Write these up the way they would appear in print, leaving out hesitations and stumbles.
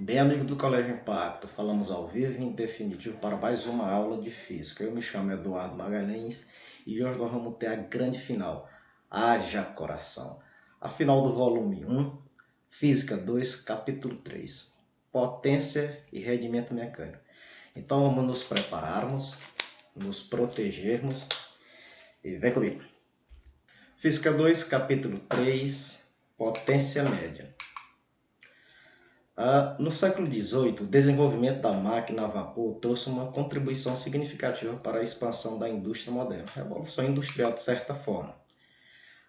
Bem, amigo do Colégio Impacto, falamos ao vivo e em definitivo para mais uma aula de Física. Eu me chamo Eduardo Magalhães e hoje nós vamos ter a grande final, Haja Coração. A final do volume 1, Física 2, capítulo 3, Potência e Rendimento Mecânico. Então vamos nos prepararmos, nos protegermos e vem comigo. Física 2, capítulo 3, Potência Média. No século XVIII, o desenvolvimento da máquina a vapor trouxe uma contribuição significativa para a expansão da indústria moderna, revolução industrial de certa forma.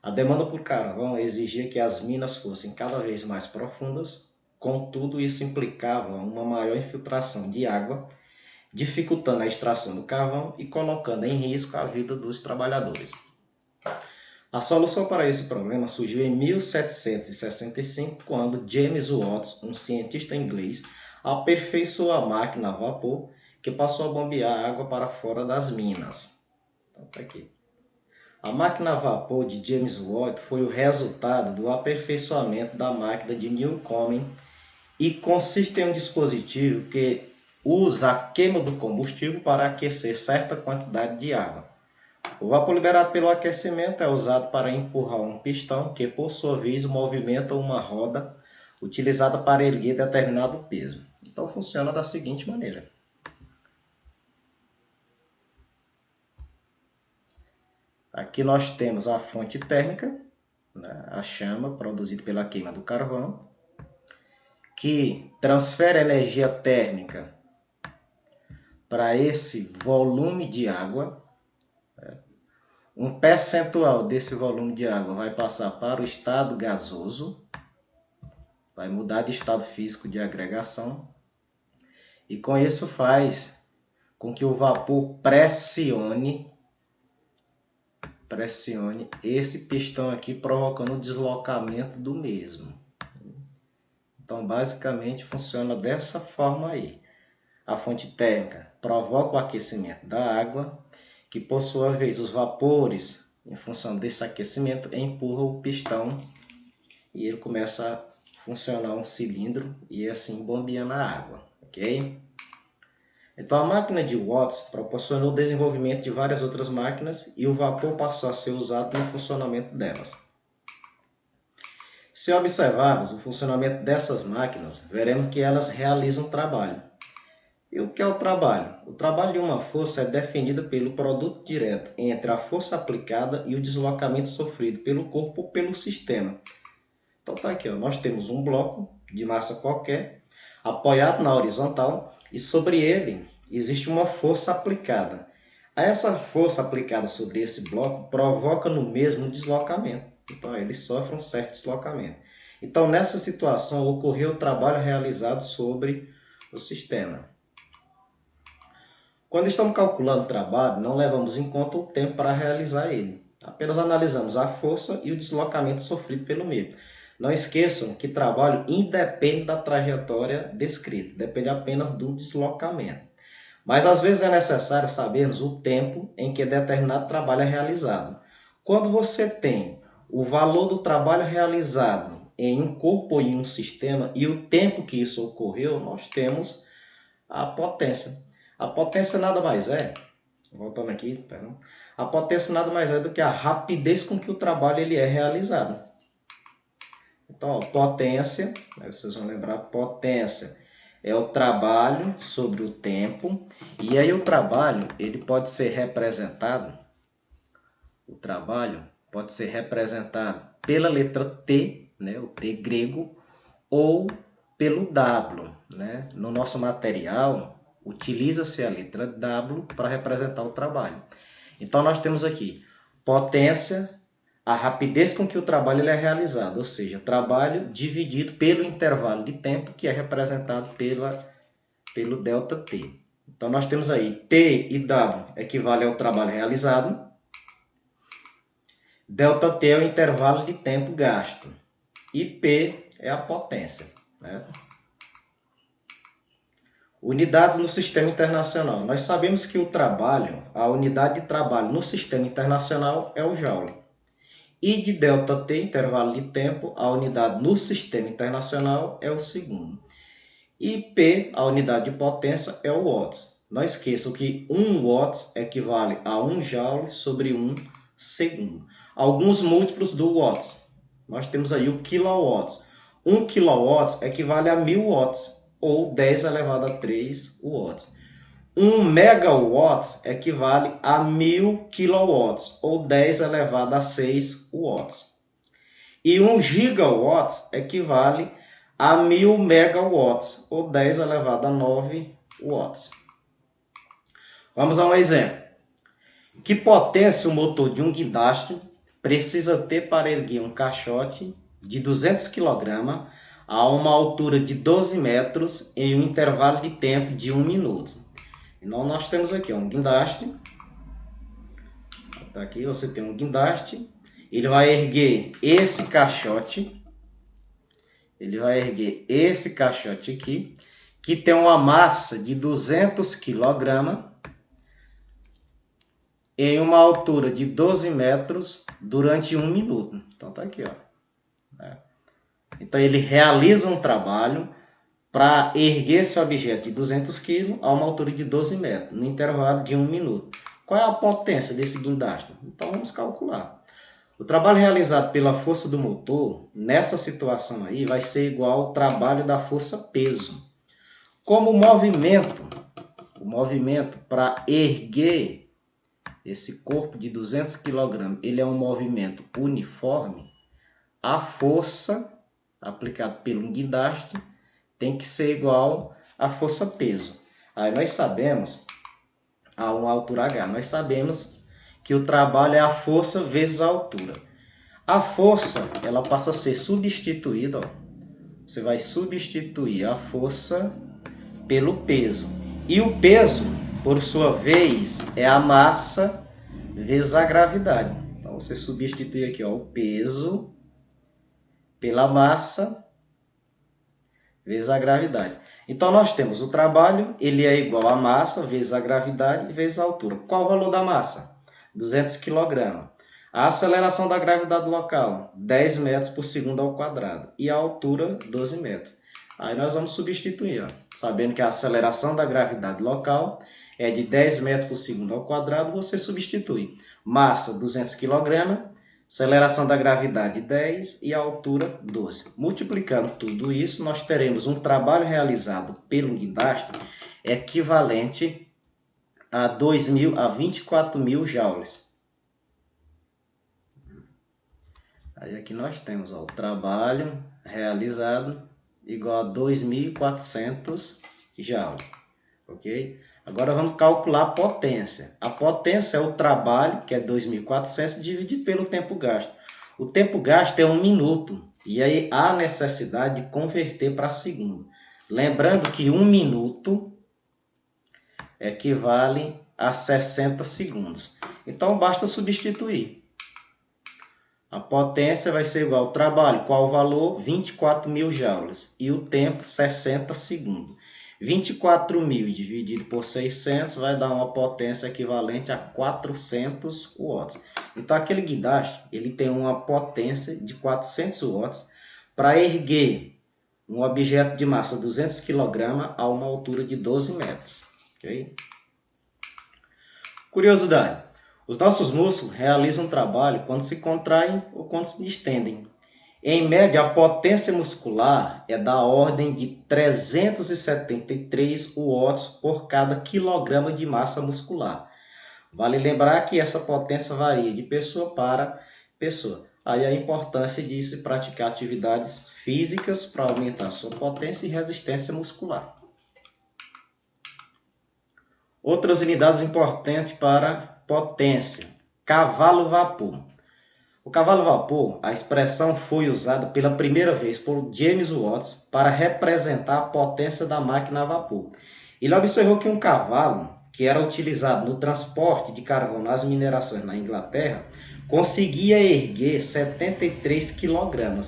A demanda por carvão exigia que as minas fossem cada vez mais profundas, contudo isso implicava uma maior infiltração de água, dificultando a extração do carvão e colocando em risco a vida dos trabalhadores. A solução para esse problema surgiu em 1765, quando James Watt, um cientista inglês, aperfeiçoou a máquina a vapor que passou a bombear água para fora das minas. Então, tá aqui. A máquina a vapor de James Watt foi o resultado do aperfeiçoamento da máquina de Newcomen e consiste em um dispositivo que usa a queima do combustível para aquecer certa quantidade de água. O vapor liberado pelo aquecimento é usado para empurrar um pistão que, por sua vez, movimenta uma roda utilizada para erguer determinado peso. Então, funciona da seguinte maneira. Aqui nós temos a fonte térmica, né, a chama produzida pela queima do carvão, que transfere energia térmica para esse volume de água. Um percentual desse volume de água vai passar para o estado gasoso, vai mudar de estado físico de agregação, e com isso faz com que o vapor pressione esse pistão aqui, provocando o deslocamento do mesmo. Então, basicamente, funciona dessa forma aí. A fonte térmica provoca o aquecimento da água, que por sua vez os vapores, em função desse aquecimento, empurram o pistão e ele começa a funcionar um cilindro e assim bombeando a água, ok? Então a máquina de Watts proporcionou o desenvolvimento de várias outras máquinas e o vapor passou a ser usado no funcionamento delas. Se observarmos o funcionamento dessas máquinas, veremos que elas realizam trabalho. E o que é o trabalho? O trabalho de uma força é definido pelo produto direto entre a força aplicada e o deslocamento sofrido pelo corpo ou pelo sistema. Então tá aqui, ó, nós temos um bloco de massa qualquer, apoiado na horizontal, e sobre ele existe uma força aplicada. Essa força aplicada sobre esse bloco provoca no mesmo deslocamento. Então ele sofre um certo deslocamento. Então nessa situação ocorreu o trabalho realizado sobre o sistema. Quando estamos calculando o trabalho, não levamos em conta o tempo para realizar ele. Apenas analisamos a força e o deslocamento sofrido pelo meio. Não esqueçam que trabalho independe da trajetória descrita, depende apenas do deslocamento. Mas às vezes é necessário sabermos o tempo em que determinado trabalho é realizado. Quando você tem o valor do trabalho realizado em um corpo ou em um sistema e o tempo que isso ocorreu, nós temos a potência. A potência nada mais é, voltando aqui, a potência nada mais é do que a rapidez com que o trabalho ele é realizado. Então, ó, potência, vocês vão lembrar, potência é o trabalho sobre o tempo, e aí o trabalho ele pode ser representado, pela letra T, né, o T grego, ou pelo W, né? No nosso material, utiliza-se a letra W para representar o trabalho. Então, nós temos aqui potência, a rapidez com que o trabalho ele é realizado, ou seja, trabalho dividido pelo intervalo de tempo, que é representado pelo ΔT. Então, nós temos aí T e W equivale ao trabalho realizado, ΔT é o intervalo de tempo gasto, e P é a potência. Né? Unidades no sistema internacional. Nós sabemos que a unidade de trabalho no sistema internacional é o Joule. E de ΔT, intervalo de tempo, a unidade no sistema internacional é o segundo. E P, a unidade de potência, é o watts. Não esqueçam que 1 watts equivale a 1 joule sobre 1 segundo. Alguns múltiplos do watts. Nós temos aí o kilowatts. 1 kilowatts equivale a 1000 watts, ou 10 elevado a 3 watts. 1 megawatts equivale a 1000 kilowatts, ou 10 elevado a 6 watts. E 1 gigawatts equivale a 1000 megawatts, ou 10 elevado a 9 watts. Vamos a um exemplo. Que potência o motor de um guindaste precisa ter para erguer um caixote de 200 kg a uma altura de 12 metros em um intervalo de tempo de 1 minuto? Então, nós temos aqui um guindaste. Aqui você tem um guindaste. Ele vai erguer esse caixote. Ele vai erguer esse caixote aqui, que tem uma massa de 200 kg em uma altura de 12 metros durante 1 minuto. Então tá aqui, ó. Então ele realiza um trabalho para erguer esse objeto de 200 kg a uma altura de 12 metros, no intervalo de 1 minuto. Qual é a potência desse guindaste? Então vamos calcular. O trabalho realizado pela força do motor, nessa situação aí, vai ser igual ao trabalho da força peso. Como o movimento para erguer esse corpo de 200 kg, ele é um movimento uniforme, a força aplicada pelo guindaste tem que ser igual à força peso. Aí nós sabemos, a uma altura H, nós sabemos que o trabalho é a força vezes a altura. A força, ela passa a ser substituída, ó. Você vai substituir a força pelo peso. E o peso, por sua vez, é a massa vezes a gravidade. Então você substitui aqui, ó, o peso pela massa vezes a gravidade. Então nós temos o trabalho, ele é igual a massa vezes a gravidade vezes a altura. Qual o valor da massa? 200 kg. A aceleração da gravidade local, 10 metros por segundo ao quadrado. E a altura, 12 metros. Aí nós vamos substituir, ó, sabendo que a aceleração da gravidade local é de 10 metros por segundo ao quadrado, você substitui. Massa, 200 kg, aceleração da gravidade, 10, e a altura, 12. Multiplicando tudo isso, nós teremos um trabalho realizado pelo guindaste equivalente a 24.000 joules. Aí aqui nós temos, ó, o trabalho realizado igual a 2.400 joules, ok? Agora vamos calcular a potência. A potência é o trabalho, que é 2.400, dividido pelo tempo gasto. O tempo gasto é 1 minuto, e aí há necessidade de converter para segundo. Lembrando que 1 minuto equivale a 60 segundos. Então basta substituir. A potência vai ser igual ao trabalho. Qual o valor? 24.000 joules. E o tempo, 60 segundos. 24.000 dividido por 600 vai dar uma potência equivalente a 400 watts. Então aquele guindaste, ele tem uma potência de 400 watts para erguer um objeto de massa 200 kg a uma altura de 12 metros. Okay? Curiosidade. Os nossos músculos realizam trabalho quando se contraem ou quando se distendem. Em média, a potência muscular é da ordem de 373 watts por cada quilograma de massa muscular. Vale lembrar que essa potência varia de pessoa para pessoa. Aí a importância de se praticar atividades físicas para aumentar sua potência e resistência muscular. Outras unidades importantes para potência. Cavalo-vapor. O cavalo-vapor, a expressão foi usada pela primeira vez por James Watt para representar a potência da máquina a vapor. Ele observou que um cavalo, que era utilizado no transporte de carvão nas minerações na Inglaterra, conseguia erguer 73 kg,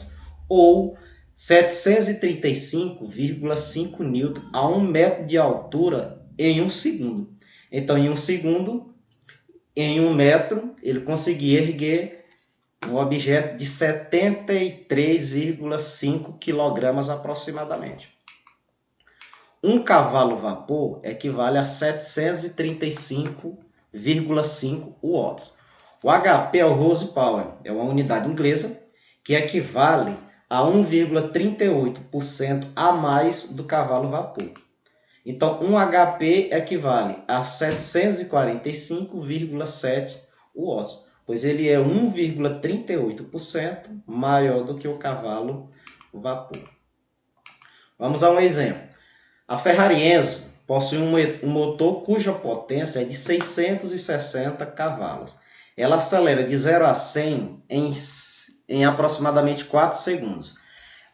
ou 735,5 N a 1 metro de altura em 1 segundo. Então, em 1 segundo, em 1 metro, ele conseguia erguer um objeto de 73,5 kg aproximadamente. 1 cavalo vapor equivale a 735,5 watts. O HP é o horsepower, é uma unidade inglesa que equivale a 1,38% a mais do cavalo vapor. Então, 1 HP equivale a 745,7 watts, pois ele é 1,38% maior do que o cavalo vapor. Vamos a um exemplo. A Ferrari Enzo possui um motor cuja potência é de 660 cavalos. Ela acelera de 0 a 100 em aproximadamente 4 segundos.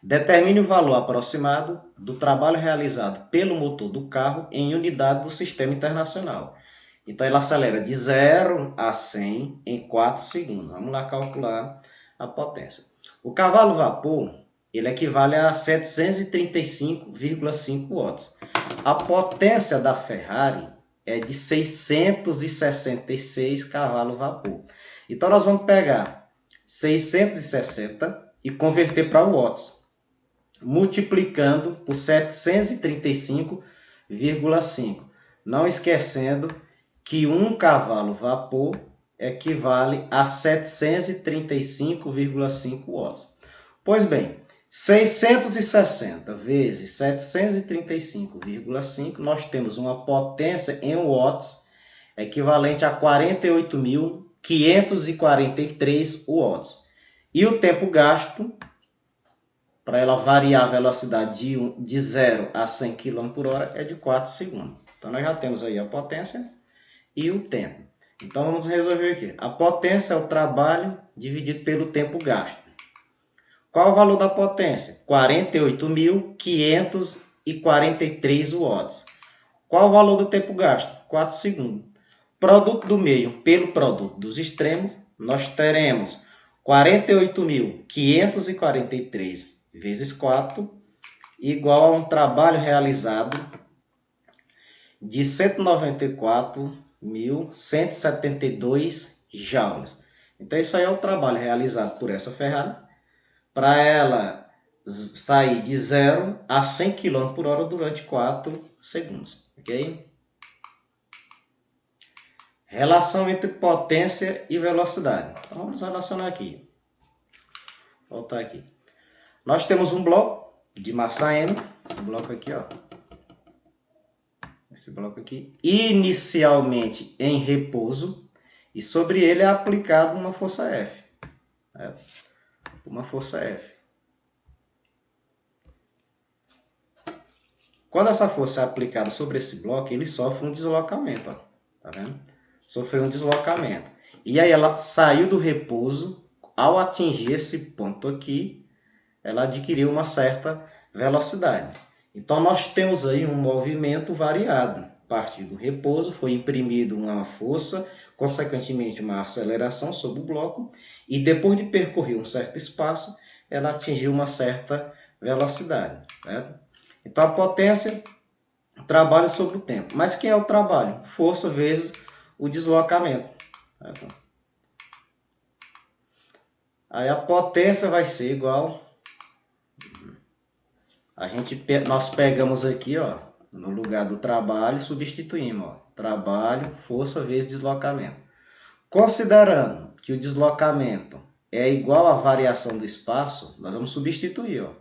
Determine o valor aproximado do trabalho realizado pelo motor do carro em unidade do sistema internacional. Então, ela acelera de 0 a 100 em 4 segundos. Vamos lá calcular a potência. O cavalo vapor, ele equivale a 735,5 watts. A potência da Ferrari é de 666 cavalos vapor. Então, nós vamos pegar 660 e converter para watts, multiplicando por 735,5. Não esquecendo que 1 cavalo vapor equivale a 735,5 watts. Pois bem, 660 vezes 735,5, nós temos uma potência em watts equivalente a 48.543 watts. E o tempo gasto, para ela variar a velocidade de 0 a 100 km por hora, é de 4 segundos. Então, nós já temos aí a potência e o tempo. Então, vamos resolver aqui. A potência é o trabalho dividido pelo tempo gasto. Qual o valor da potência? 48.543 watts. Qual o valor do tempo gasto? 4 segundos. Produto do meio pelo produto dos extremos, nós teremos 48.543 vezes 4, igual a um trabalho realizado de 194.172 joules. Então, isso aí é o trabalho realizado por essa Ferrari para ela sair de 0 a 100 km por hora durante 4 segundos. Ok? Relação entre potência e velocidade. Então, vamos relacionar aqui. Voltar aqui. Nós temos um bloco de massa M. Esse bloco aqui, ó. Esse bloco aqui, inicialmente em repouso, e sobre ele é aplicada uma força F. Uma força F. Quando essa força é aplicada sobre esse bloco, ele sofre um deslocamento. Ó. Tá vendo? Sofreu um deslocamento. E aí ela saiu do repouso. Ao atingir esse ponto aqui, ela adquiriu uma certa velocidade. Então, nós temos aí um movimento variado. A partir do repouso, foi imprimido uma força, consequentemente uma aceleração sobre o bloco, e depois de percorrer um certo espaço, ela atingiu uma certa velocidade. Certo? Então, a potência trabalha sobre o tempo. Mas quem é o trabalho? Força vezes o deslocamento. Certo? Aí a potência vai ser igual... Nós pegamos aqui, ó, no lugar do trabalho, substituímos, ó, trabalho, força vezes deslocamento. Considerando que o deslocamento é igual à variação do espaço, nós vamos substituir, ó.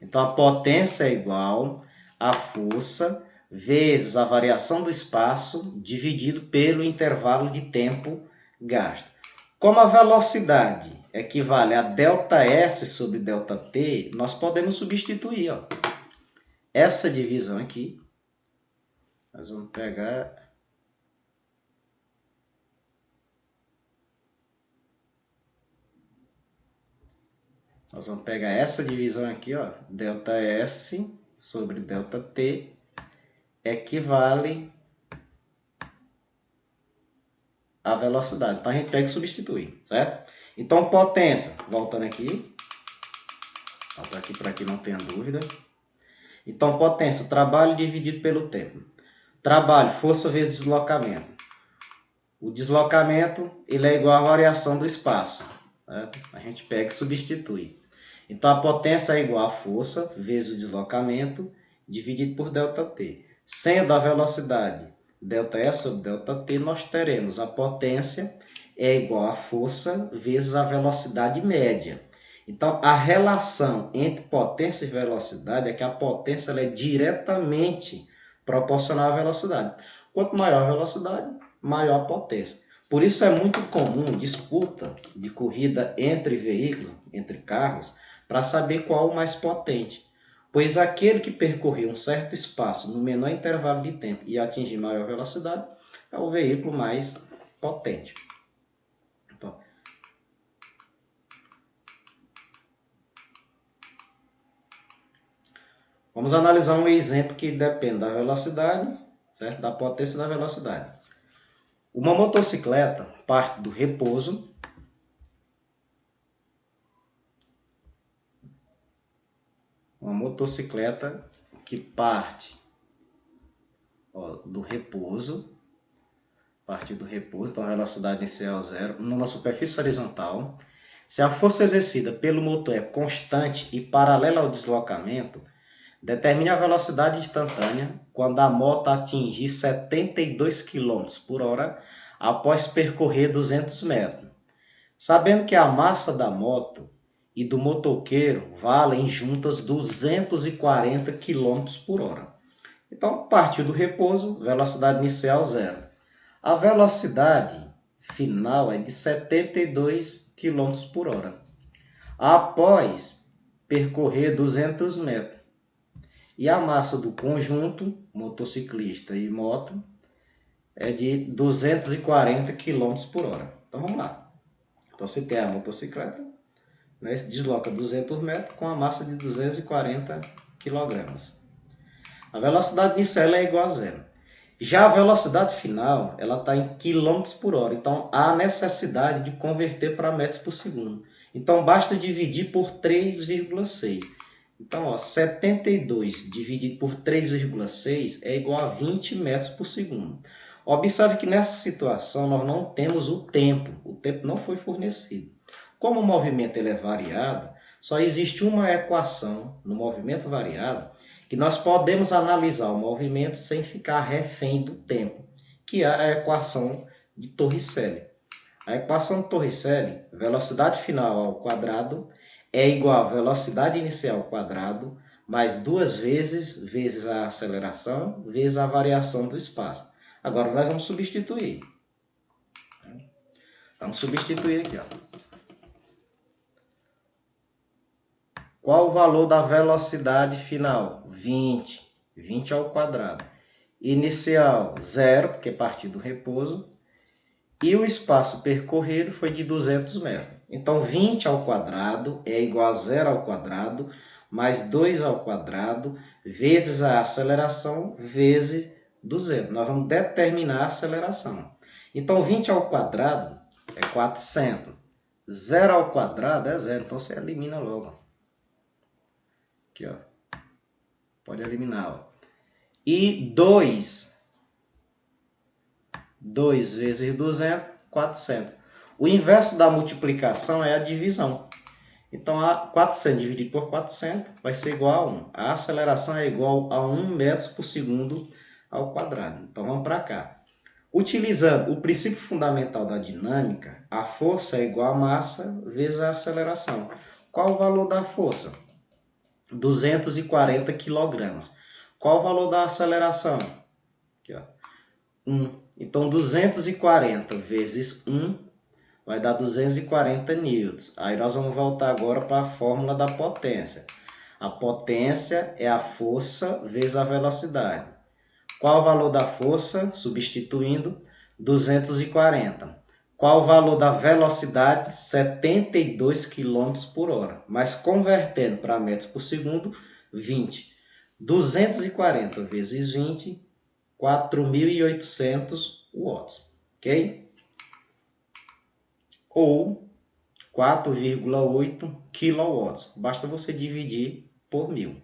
Então, a potência é igual à força vezes a variação do espaço dividido pelo intervalo de tempo gasto. Como a velocidade equivale a ΔS sobre ΔT, nós podemos substituir. Ó. Essa divisão aqui, nós vamos pegar... Nós vamos pegar essa divisão aqui, ó, ΔS sobre ΔT, equivale a velocidade. Então, a gente pega e substitui, certo? Então, potência, voltando aqui. Voltar aqui para que não tenha dúvida. Então, potência, trabalho dividido pelo tempo. Trabalho, força vezes deslocamento. O deslocamento, ele é igual à variação do espaço. Certo? A gente pega e substitui. Então, a potência é igual à força vezes o deslocamento. dividido por ΔT. Sendo a velocidade ΔE sobre ΔT, nós teremos a potência é igual à força vezes a velocidade média. Então, a relação entre potência e velocidade é que a potência ela é diretamente proporcional à velocidade. Quanto maior a velocidade, maior a potência. Por isso é muito comum disputa de corrida entre veículos, entre carros, para saber qual o mais potente. Pois aquele que percorrer um certo espaço no menor intervalo de tempo e atingir maior velocidade é o veículo mais potente. Então, vamos analisar um exemplo que depende da velocidade, certo? Da potência e da velocidade. Uma motocicleta parte do repouso que parte do repouso, então a velocidade inicial 0, numa superfície horizontal. Se a força exercida pelo motor é constante e paralela ao deslocamento, determine a velocidade instantânea quando a moto atingir 72 km por hora após percorrer 200 metros. Sabendo que a massa da moto e do motoqueiro valem juntas 240 km por hora. Então, partiu do repouso, velocidade inicial 0. A velocidade final é de 72 km por hora. Após percorrer 200 metros. E a massa do conjunto, motociclista e moto, é de 240 km por hora. Então, vamos lá. Então, você tem a motocicleta, né, se desloca 200 metros com a massa de 240 kg. A velocidade inicial é igual a 0. Já a velocidade final, ela está em km por hora. Então, há necessidade de converter para metros por segundo. Então, basta dividir por 3,6. Então, ó, 72 dividido por 3,6 é igual a 20 metros por segundo. Observe que nessa situação nós não temos o tempo não foi fornecido. Como o movimento ele é variado, só existe uma equação no movimento variado que nós podemos analisar o movimento sem ficar refém do tempo, que é a equação de Torricelli. A equação de Torricelli, velocidade final ao quadrado, é igual a velocidade inicial ao quadrado, mais 2 vezes a aceleração, vezes a variação do espaço. Agora nós vamos substituir. Vamos substituir aqui, ó. Qual o valor da velocidade final? 20. 20 ao quadrado. Inicial, 0, porque partiu do repouso. E o espaço percorrido foi de 200 metros. Então, 20 ao quadrado é igual a 0 ao quadrado, mais 2 ao quadrado, vezes a aceleração, vezes 200. Nós vamos determinar a aceleração. Então, 20 ao quadrado é 400. 0 ao quadrado é 0, então você elimina logo. Aqui, ó. Pode eliminar, ó. E 2 vezes 200, 400. O inverso da multiplicação é a divisão. Então, 400 dividido por 400 vai ser igual a 1. A aceleração é igual a 1 metro por segundo ao quadrado. Então, vamos para cá. Utilizando o princípio fundamental da dinâmica, a força é igual a massa vezes a aceleração. Qual o valor da força? 240 kg. Qual o valor da aceleração? Aqui, ó. 1. Então, 240 vezes 1 vai dar 240 newtons. Aí nós vamos voltar agora para a fórmula da potência. A potência é a força vezes a velocidade. Qual o valor da força? Substituindo, 240. Qual o valor da velocidade? 72 km por hora. Mas convertendo para metros por segundo, 20. 240 vezes 20, 4.800 watts. Ok? Ou 4,8 kW. Basta você dividir por 1000.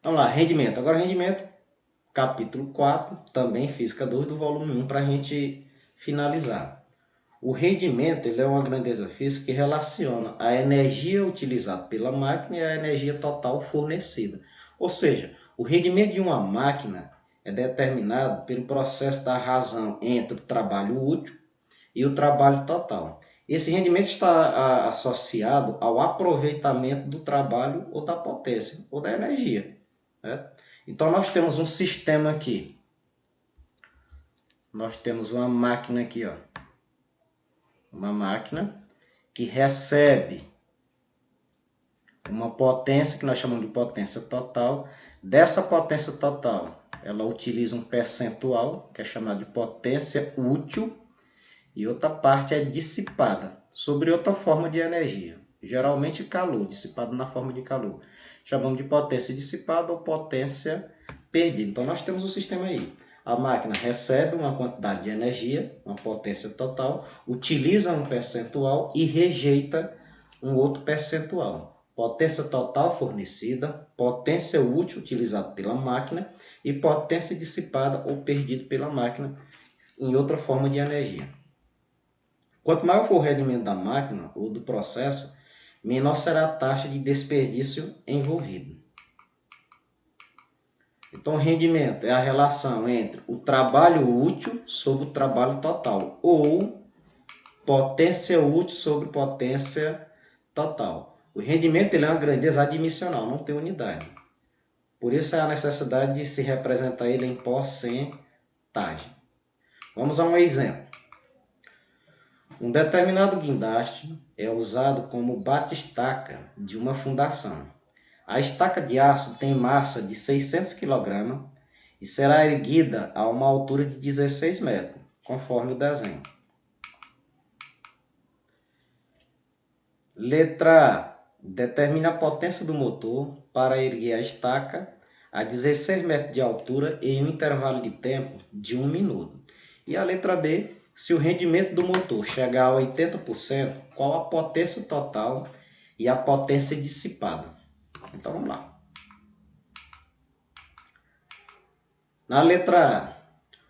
Vamos lá, rendimento. Agora rendimento, capítulo 4, também Física 2 do volume 1, para a gente finalizar. O rendimento ele é uma grandeza física que relaciona a energia utilizada pela máquina e a energia total fornecida. Ou seja, o rendimento de uma máquina é determinado pelo processo da razão entre o trabalho útil e o trabalho total. Esse rendimento está associado ao aproveitamento do trabalho ou da potência ou da energia, né? Então nós temos um sistema aqui. Nós temos uma máquina aqui, ó. Uma máquina que recebe uma potência que nós chamamos de potência total. Dessa potência total, ela utiliza um percentual, que é chamado de potência útil, e outra parte é dissipada sobre outra forma de energia, geralmente calor, dissipado na forma de calor. Chamamos de potência dissipada ou potência perdida. Então nós temos um sistema aí. A máquina recebe uma quantidade de energia, uma potência total, utiliza um percentual e rejeita um outro percentual. Potência total fornecida, potência útil utilizada pela máquina e potência dissipada ou perdida pela máquina em outra forma de energia. Quanto maior for o rendimento da máquina ou do processo, menor será a taxa de desperdício envolvido. Então, o rendimento é a relação entre o trabalho útil sobre o trabalho total, ou potência útil sobre potência total. O rendimento ele é uma grandeza adimensional, não tem unidade. Por isso é a necessidade de se representar ele em porcentagem. Vamos a um exemplo. Um determinado guindaste é usado como bate-estaca de uma fundação. A estaca de aço tem massa de 600 kg e será erguida a uma altura de 16 metros, conforme o desenho. Letra A. Determina a potência do motor para erguer a estaca a 16 metros de altura em um intervalo de tempo de 1 minuto. E a letra B. Se o rendimento do motor chegar a 80%, qual a potência total e a potência dissipada? Então vamos lá. Na letra A,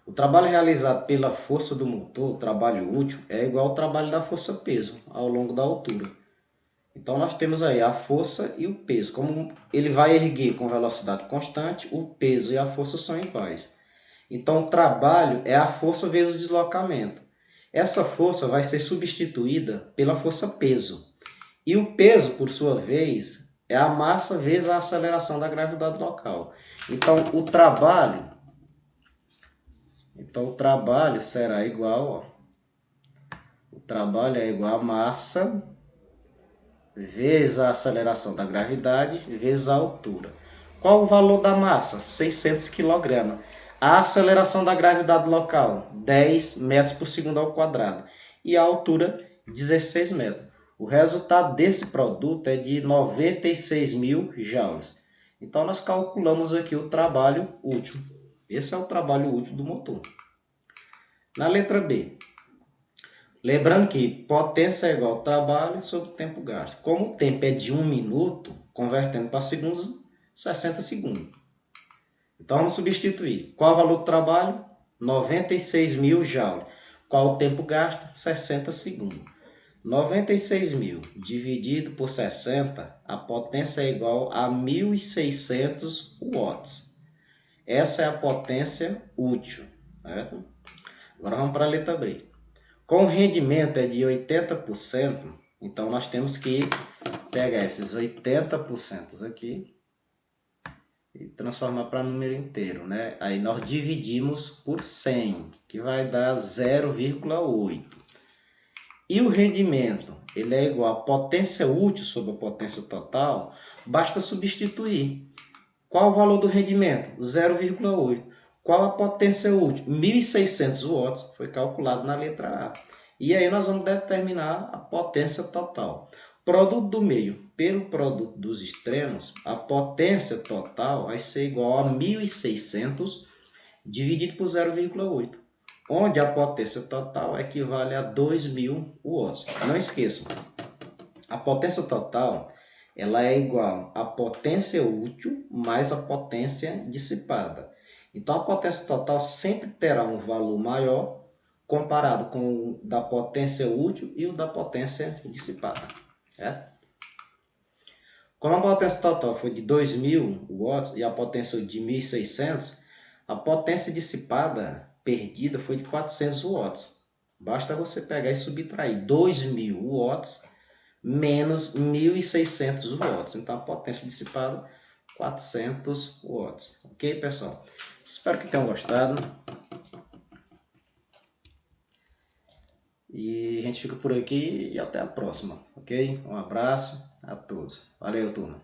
o trabalho realizado pela força do motor, o trabalho útil, é igual ao trabalho da força-peso ao longo da altura. Então nós temos aí a força e o peso. Como ele vai erguer com velocidade constante, o peso e a força são iguais. Então o trabalho é a força vezes o deslocamento. Essa força vai ser substituída pela força peso. E o peso, por sua vez, é a massa vezes a aceleração da gravidade local. Então o trabalho será igual, ó, o trabalho é igual a massa vezes a aceleração da gravidade vezes a altura. Qual o valor da massa? 600 kg. A aceleração da gravidade local, 10 metros por segundo ao quadrado. E a altura, 16 metros. O resultado desse produto é de 96.000 joules. Então, nós calculamos aqui o trabalho útil. Esse é o trabalho útil do motor. Na letra B. Lembrando que potência é igual ao trabalho sobre o tempo gasto. Como o tempo é de 1 minuto, convertendo para segundos, 60 segundos. Então vamos substituir. Qual o valor do trabalho? 96.000 joules. Qual o tempo gasto? 60 segundos. 96.000 dividido por 60, a potência é igual a 1.600 watts. Essa é a potência útil, certo? Agora vamos para a letra B. Com o rendimento é de 80%, então nós temos que pegar esses 80% aqui e transformar para número inteiro, né? Aí nós dividimos por 100, que vai dar 0,8. E o rendimento, ele é igual a potência útil sobre a potência total, basta substituir. Qual o valor do rendimento? 0,8. Qual a potência útil? 1.600 watts, foi calculado na letra A. E aí nós vamos determinar a potência total. Produto do meio pelo produto dos extremos, a potência total vai ser igual a 1.600 dividido por 0,8, onde a potência total equivale a 2.000 watts. Não esqueçam, a potência total ela é igual à potência útil mais a potência dissipada. Então, a potência total sempre terá um valor maior comparado com o da potência útil e o da potência dissipada. Certo? Como a potência total foi de 2.000 watts e a potência de 1.600, a potência dissipada perdida foi de 400 watts. Basta você pegar e subtrair 2.000 watts menos 1.600 watts. Então a potência dissipada 400 watts. Ok, pessoal? Espero que tenham gostado. E a gente fica por aqui e até a próxima, ok? Um abraço a todos. Valeu, turma!